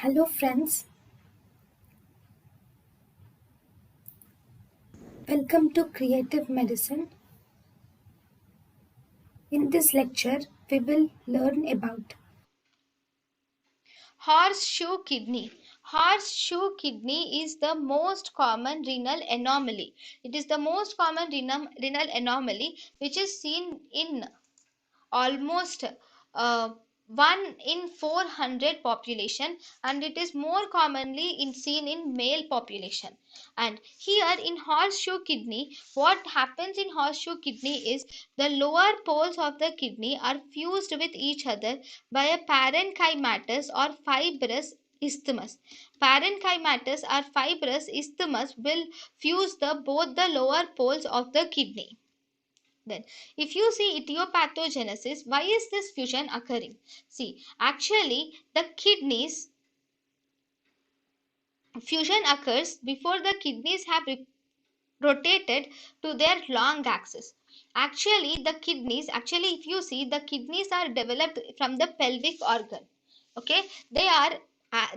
Hello friends, welcome to Creative Medicine. In this lecture, we will learn about Horseshoe kidney. Horseshoe kidney is the most common renal anomaly. It is the most common renal anomaly which is seen in almost 1 in 400 population, and it is more commonly seen in male population. And here in horseshoe kidney, what happens in horseshoe kidney is the lower poles of the kidney are fused with each other by a parenchymatous or fibrous isthmus. Parenchymatous or fibrous isthmus will fuse both the lower poles of the kidney. Then, if you see etiopathogenesis, why is this fusion occurring? See, actually, the kidneys fusion occurs before the kidneys have rotated to their long axis. Actually, if you see, the kidneys are developed from the pelvic organ. Okay, they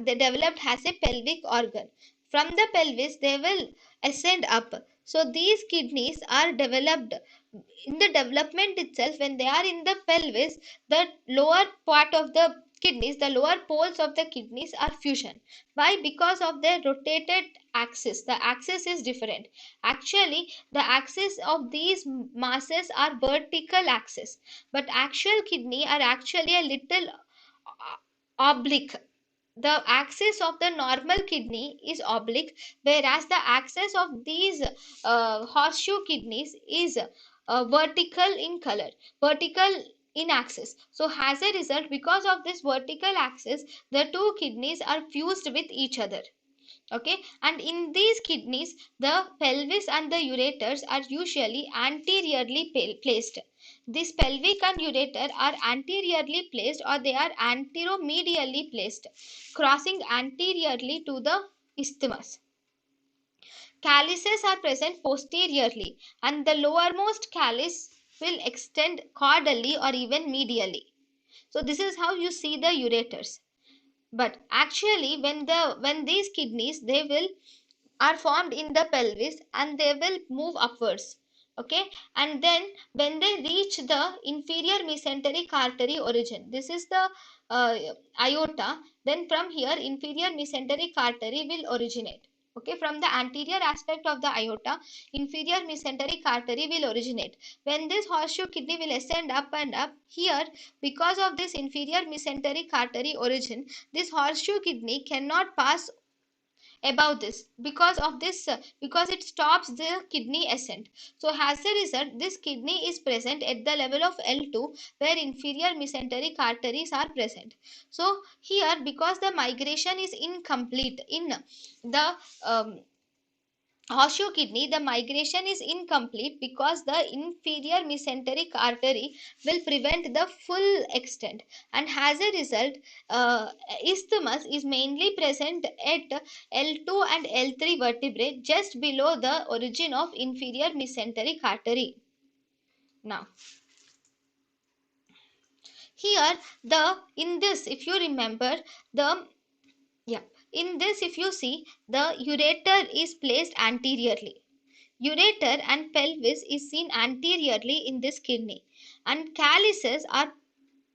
developed as a pelvic organ. From the pelvis, they will ascend up. So these kidneys are developed in the development itself. When they are in the pelvis, the lower part of the kidneys, the lower poles of the kidneys are fusion. Why? Because of their rotated axis. The axis is different. Actually, the axis of these masses are vertical axis, but actual kidney are actually a little oblique. The axis of the normal kidney is oblique, whereas the axis of these horseshoe kidneys is vertical in color, vertical in axis. So as a result, because of this vertical axis, the two kidneys are fused with each other. Okay, and in these kidneys, the pelvis and the ureters are usually anteriorly placed. This pelvic and ureter are anteriorly placed, or they are anteromedially placed, crossing anteriorly to the isthmus. Calyces are present posteriorly, and the lowermost callus will extend caudally or even medially. So this is how you see the ureters. But actually, when these kidneys, they will are formed in the pelvis and they will move upwards. Okay, and then when they reach the inferior mesenteric artery origin, this is the uh, aorta, then from here inferior mesenteric artery will originate. Okay, from the anterior aspect of the aorta, inferior mesenteric artery will originate. When this horseshoe kidney will ascend up and up here, because of this inferior mesenteric artery origin, this horseshoe kidney cannot pass above this. Because it stops the kidney ascent. So as a result, this kidney is present at the level of L2, where inferior mesenteric arteries are present. So here, because the migration is incomplete in the horseshoe kidney, the migration is incomplete because the inferior mesenteric artery will prevent the full extent, and as a result, isthmus is mainly present at L2 and L3 vertebrae, just below the origin of inferior mesenteric artery. Now here, the in this, if you remember, the yeah, in this, if you see, the ureter is placed anteriorly. Ureter and pelvis is seen anteriorly in this kidney, and calyces are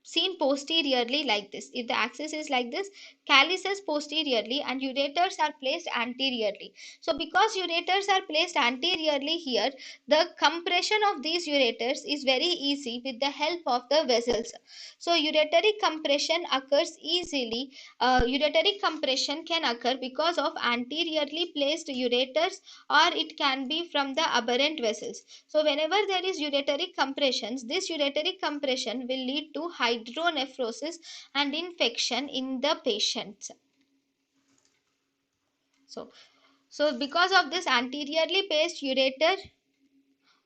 seen posteriorly like this. If the axis is like this, calyces posteriorly and ureters are placed anteriorly. So because ureters are placed anteriorly here, the compression of these ureters is very easy with the help of the vessels. So uretary compression occurs easily. Uretary compression can occur because of anteriorly placed ureters, or it can be from the aberrant vessels. So whenever there is uretary compressions, this uretary compression will lead to hydronephrosis and infection in the patients. So because of this anteriorly placed ureter,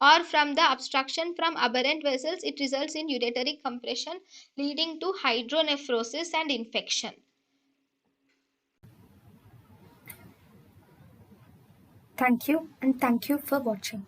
or from the obstruction from aberrant vessels, it results in uretary compression, leading to hydronephrosis and infection. thank you and thank you for watching.